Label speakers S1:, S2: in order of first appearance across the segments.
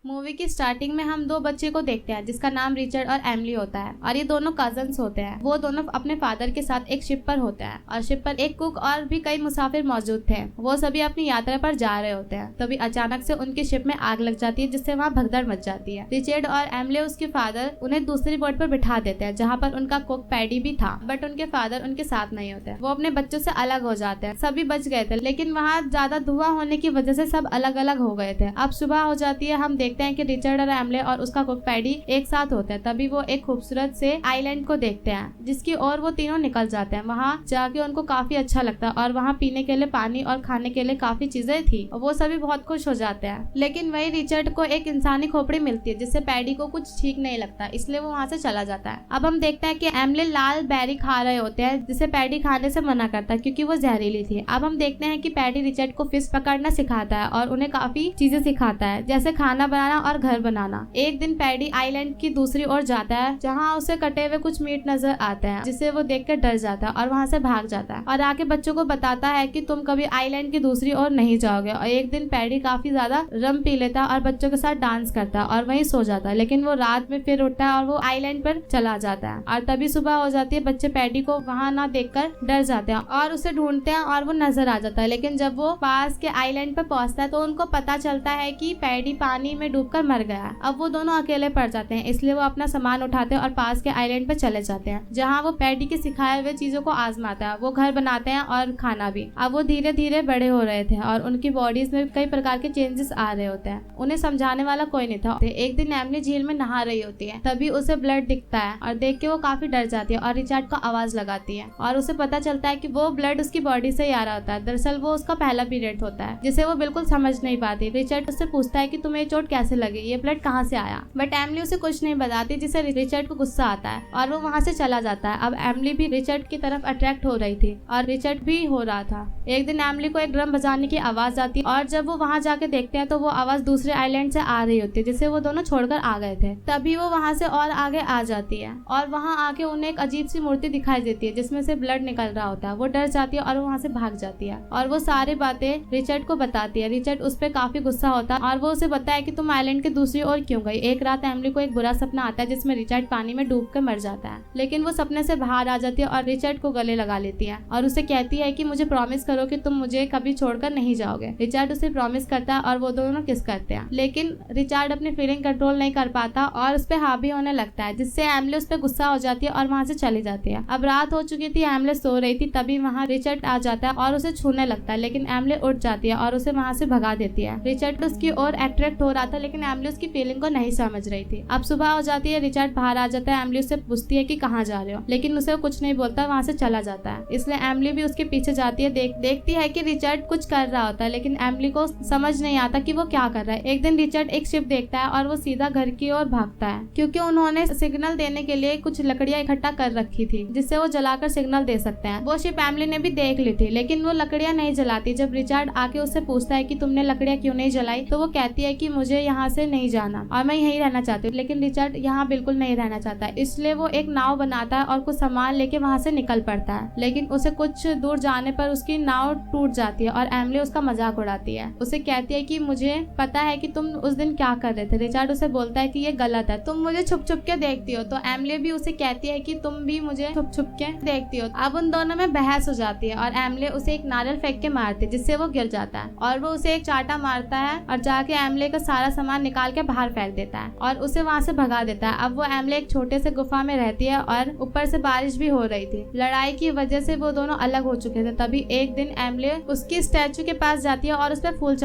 S1: Movie की starting में हम दो बच्चे को देखते हैं जिसका नाम रिचर्ड और एमिली होता है और ये दोनों कजन्स होते हैं। वो दोनों अपने फादर के साथ एक शिप पर होते हैं और शिप पर एक कुक और भी कई मुसाफिर मौजूद थे। वो सभी अपनी यात्रा पर जा रहे होते हैं। तभी अचानक से उनकी शिप में आग लग जाती है जिससे वहाँ भगदड़ मच जाती है। रिचर्ड और एमिली उसके फादर उन्हें दूसरी बोट पर बिठा देते हैं जहाँ पर उनका कुक पैडी भी था, बट उनके फादर उनके साथ नहीं होते। वो अपने बच्चों से अलग हो जाते हैं। सभी बच गए थे लेकिन वहाँ ज्यादा धुआं होने की वजह से सब अलग अलग हो गए थे। अब सुबह हो जाती है। हम देखते हैं कि रिचर्ड और एमिली और उसका कुक पैडी एक साथ होते हैं। तभी वो एक खूबसूरत से आइलैंड को देखते हैं जिसकी ओर वो तीनों निकल जाते हैं। वहाँ जाके उनको काफी अच्छा लगता है और वहाँ पीने के लिए पानी और खाने के लिए काफी चीजें थी। वो सभी बहुत खुश हो जाते हैं। लेकिन वही रिचर्ड को एक इंसानी खोपड़ी मिलती है जिससे पैडी को कुछ ठीक नहीं लगता, इसलिए वो वहाँ से चला जाता है। अब हम देखते हैं कि एमिली लाल बेरी खा रहे होते हैं जिसे पैडी खाने से मना करता है क्योंकि वो जहरीली थी। अब हम देखते हैं कि पैडी रिचर्ड को फिश पकड़ना सिखाता है और उन्हें काफी चीजें सिखाता है जैसे खाना बनाना और घर बनाना। एक दिन पैडी आइलैंड की दूसरी ओर जाता है जहाँ उसे कटे हुए कुछ मीट नजर आते हैं जिसे वो देखकर डर जाता है और वहाँ से भाग जाता है और आके बच्चों को बताता है कि तुम कभी आइलैंड की दूसरी ओर नहीं जाओगे। और एक दिन पैडी काफी ज्यादा रम पी लेता है और बच्चों के साथ डांस करता है और वहीं सो जाता है। लेकिन वो रात में फिर उठता है और वो आइलैंड पर चला जाता है और तभी सुबह हो जाती है। बच्चे पैडी को वहाँ ना देखकर डर जाते हैं और उसे ढूंढते हैं और वो नजर आ जाता है। लेकिन जब वो पास के आइलैंड पर पहुंचता है तो उनको पता चलता है कि पैडी पानी में डूबकर मर गया है। अब वो दोनों अकेले पड़ जाते हैं, इसलिए वो अपना सामान उठाते हैं और पास के आइलैंड पर चले जाते हैं जहाँ वो पैडी के सिखाए हुए चीजों को आजमाता है। वो घर बनाते हैं और खाना भी। अब वो धीरे धीरे बड़े हो रहे थे और उनकी बॉडीज में कई प्रकार के चेंजेस आ रहे होते हैं। उन्हें समझाने वाला कोई नहीं था। एक दिन एमिली झील में नहा रही होती है, तभी उसे ब्लड दिखता है और देख के वो काफी डर जाती है और रिचर्ड को आवाज लगाती है और उसे पता चलता है कि वो ब्लड उसकी बॉडी से ही आ रहा होता है। दरअसल वो उसका पहला पीरियड होता है जिसे वो बिल्कुल समझ नहीं पाती। रिचर्ड उससे पूछता है कि तुम्हें चोट कैसे लगी, ये ब्लड कहाँ से आया, बट एमिली उसे कुछ नहीं बताती जिससे रिचर्ड को गुस्सा आता है और वो वहाँ से चला जाता है। अब एमिली भी रिचर्ड की तरफ अट्रैक्ट हो रही थी और रिचर्ड भी हो रहा था। एक दिन एमिली को एक ड्रम बजाने की आवाज आती है और जब वो वहाँ जाके देखते हैं तो वो आवाज दूसरे आइलैंड से आ रही होती है जिसे वो दोनों छोड़कर आ गए थे। तभी वो वहाँ से और आगे आ जाती है और वहाँ आके उन्हें एक अजीब सी मूर्ति दिखाई देती है जिसमें से ब्लड निकल रहा होता है। वो डर जाती है और वहाँ से भाग जाती है और वो सारी बातें रिचर्ड को बताती है। रिचर्ड उस पर काफी गुस्सा होता है और वो उसे बताया कि तुम आइलैंड के दूसरी ओर क्यों गई। एक रात एमिली को एक बुरा सपना आता है जिसमें रिचर्ड पानी में डूब कर मर जाता है, लेकिन वो सपने से बाहर आ जाती है और रिचर्ड को गले लगा लेती है और उसे कहती है कि मुझे प्रॉमिस करो कि तुम मुझे कभी छोड़कर नहीं जाओगे। रिचर्ड उसे प्रॉमिस करता है और वो दोनों किस करते हैं, लेकिन रिचर्ड अपनी फीलिंग कंट्रोल नहीं कर पाता और उस पर हावी होने लगता है जिससे एमिली उस पर गुस्सा हो जाती है और वहाँ से चली जाती है। अब रात हो चुकी थी, एमिली सो रही थी, तभी वहाँ रिचर्ड आ जाता है और उसे छूने लगता है, लेकिन एमिली उठ जाती है और उसे वहाँ से भगा देती है। रिचर्ड उसकी ओर अट्रैक्ट हो रहा था लेकिन एमिली उसकी फीलिंग को नहीं समझ रही थी। अब सुबह हो जाती है, रिचर्ड बाहर आ जाता है। एमिली उससे पूछती है कि कहाँ जा रहे हो, लेकिन उसे कुछ नहीं बोलता, वहाँ से चला जाता है। इसलिए एमिली भी उसके पीछे जाती है। देखती है कि रिचर्ड कुछ कर रहा होता है लेकिन एमिली को समझ नहीं आता कि वो क्या कर रहा है। एक दिन रिचर्ड एक शिप देखता है और वो सीधा घर की ओर भागता है क्योंकि उन्होंने सिग्नल देने के लिए कुछ लकड़ियां इकट्ठा कर रखी थी जिससे वो जलाकर सिग्नल दे सकते हैं। वो शिप एमिली ने भी देख ली थी लेकिन वो लकड़ियां नहीं जलाती। जब रिचर्ड आके उससे पूछता है कि तुमने लकड़ियां क्यों नहीं जलाई, तो वो कहती है कि मुझे यहाँ से नहीं जाना और मैं यहीं रहना चाहती हूँ। लेकिन रिचर्ड यहाँ बिल्कुल नहीं रहना चाहता, इसलिए वो एक नाव बनाता है और कुछ सामान लेके वहाँ से निकल पड़ता है। लेकिन उसे कुछ दूर जाने पर उसकी नाव टूट जाती है और एमिली उसका मजाक उड़ाती है। उसे कहती है कि मुझे पता है कि तुम उस दिन क्या कर रहे थे। रिचर्ड उसे बोलता है कि ये गलत है, तुम मुझे छुप छुप के देखती हो। तो एमिली भी उसे कहती है कि तुम भी मुझे छुप छुप के देखती हो। अब उन दोनों में बहस हो जाती है और एमिली उसे एक नारियल फेंक के मारती है जिससे वो गिर जाता है और वो उसे एक चाटा मारता है और जाके एमिली का सारा सामान निकाल के बाहर फेंक देता है और उसे वहाँ से भगा देता है। अब वो एमिली एक छोटे से गुफा में रहती है और ऊपर से बारिश भी हो रही थी। लड़ाई की वजह से वो दोनों अलग हो चुके थे। तभी एक दिन एमिली उसकी स्टैचू के पास जाती है और उस पर फूल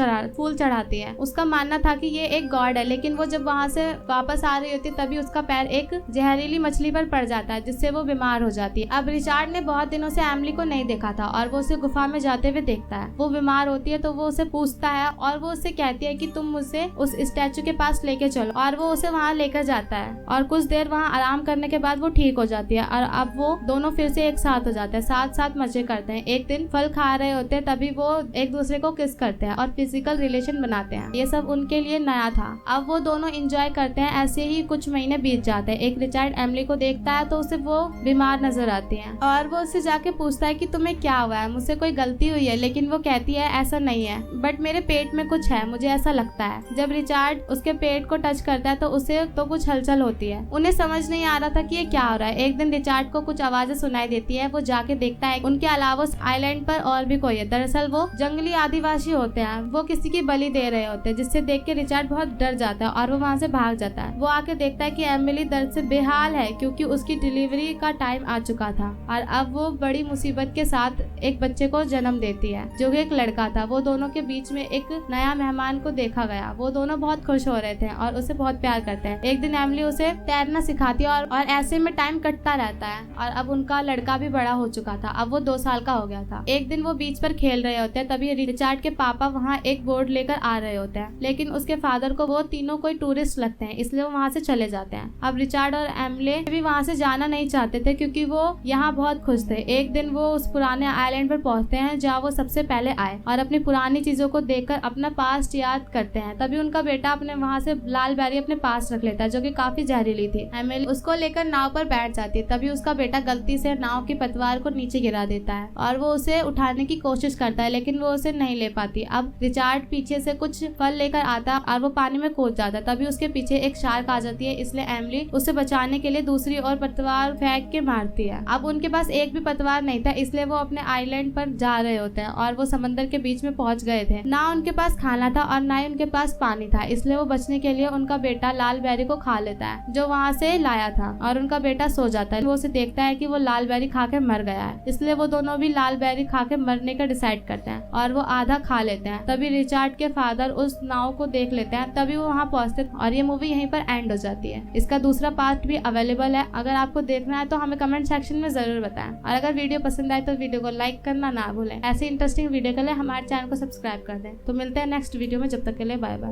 S1: चढ़ाती है। उसका मानना था कि ये एक गॉड है, लेकिन वो जब वहाँ से वापस आ रही होती है तभी उसका पैर एक जहरीली मछली पर पड़ जाता है जिससे वो बीमार हो जाती है। अब रिचर्ड ने बहुत दिनों से एमिली को नहीं देखा था और वो उसे गुफा में जाते हुए देखता है। वो बीमार होती है तो वो उसे पूछता है और वो उससे कहती है कि तुम मुझसे उस स्टैचू के पास लेके चलो और वो उसे वहाँ लेकर जाता है और कुछ देर वहाँ आराम करने के बाद वो ठीक हो जाती है और अब वो दोनों फिर से एक साथ हो जाते हैं, साथ साथ मजे करते हैं। एक दिन फल खा रहे होते हैं तभी वो एक दूसरे को किस करते हैं और फिजिकल रिलेशन बनाते हैं। ये सब उनके लिए नया था। अब वो दोनों एंजॉय करते हैं। ऐसे ही कुछ महीने बीत जाते हैं। एक रिचर्ड एमिली को देखता है तो उसे वो बीमार नजर आती है और वो उससे जाके पूछता है कि तुम्हें क्या हुआ है, मुझसे कोई गलती हुई है। लेकिन वो कहती है ऐसा नहीं है, बट मेरे पेट में कुछ है, मुझे ऐसा लगता है। जब रिचर्ड रिचार्ड उसके पेट को टच करता है तो उसे तो कुछ हलचल होती है। उन्हें समझ नहीं आ रहा था कि ये क्या हो रहा है। एक दिन रिचार्ड को कुछ आवाजें सुनाई देती है। वो जाके देखता है उनके अलावा उस आइलैंड पर और भी कोई है। दरअसल वो जंगली आदिवासी होते हैं, वो किसी की बलि दे रहे होते हैं, जिससे देख के रिचार्ड बहुत डर जाता है और वो वहाँ से भाग जाता है। वो आके देखता है कि एमिली दर्द से बेहाल है क्योंकि उसकी डिलीवरी का टाइम आ चुका था और अब वो बड़ी मुसीबत के साथ एक बच्चे को जन्म देती है जो कि एक लड़का था। वो दोनों के बीच में एक नया मेहमान को देखा गया। वो दोनों बहुत खुश हो रहे थे और उसे बहुत प्यार करते हैं। एक दिन एमिली उसे तैरना सिखाती है और ऐसे में टाइम कटता रहता है और अब उनका लड़का भी बड़ा हो चुका था। अब वो 2 साल का हो गया था। एक दिन वो बीच पर खेल रहे होते हैं, तभी रिचार्ड के पापा वहाँ एक बोर्ड लेकर आ रहे होते हैं, लेकिन उसके फादर को वो तीनों कोई टूरिस्ट लगते हैं, इसलिए वो वहाँ से चले जाते हैं। अब रिचार्ड और एमिली भी वहाँ से जाना नहीं चाहते थे क्योंकि वो यहाँ बहुत खुश थे। एक दिन वो उस पुराने आइलैंड पर पहुँचते हैं जहाँ वो सबसे पहले आए और अपनी पुरानी चीजों को देखकर अपना पास्ट याद करते हैं। तभी उनका बेटा अपने वहाँ से लाल बेरी अपने पास रख लेता है जो कि काफी जहरीली थी। एमिली उसको लेकर नाव पर बैठ जाती है। तभी उसका बेटा गलती से नाव की पतवार को नीचे गिरा देता है और वो उसे उठाने की कोशिश करता है, लेकिन वो उसे नहीं ले पाती। अब रिचार्ड पीछे से कुछ फल लेकर आता और वो पानी में कूद जाता है। तभी उसके पीछे एक शार्क आ जाती है, इसलिए एमिली उसे बचाने के लिए दूसरी ओर पतवार फेंक के मारती है। अब उनके पास एक भी पतवार नहीं था, इसलिए वो अपने आइलैंड पर जा रहे होते हैं और वो समंदर के बीच में पहुंच गए थे। ना उनके पास खाना था और ना ही उनके पास पानी था, इसलिए वो बचने के लिए उनका बेटा लाल बेरी को खा लेता है जो वहाँ से लाया था और उनका बेटा सो जाता है। वो उसे देखता है कि वो लाल बेरी खा के मर गया है, इसलिए वो दोनों भी लाल बेरी खा के मरने का डिसाइड करते हैं और वो आधा खा लेते हैं। तभी रिचार्ड के फादर उस नाव को देख लेते हैं, तभी वो वहाँ पहुँचते हैं और ये मूवी यहीं पर एंड हो जाती है। इसका दूसरा पार्ट भी अवेलेबल है, अगर आपको देखना है तो हमें कमेंट सेक्शन में जरूर बताएं और अगर वीडियो पसंद आए तो वीडियो को लाइक करना ना भूलें। ऐसे इंटरेस्टिंग वीडियो के लिए हमारे चैनल को सब्सक्राइब कर दें। तो मिलते हैं नेक्स्ट वीडियो में, जब तक के लिए बाय बाय।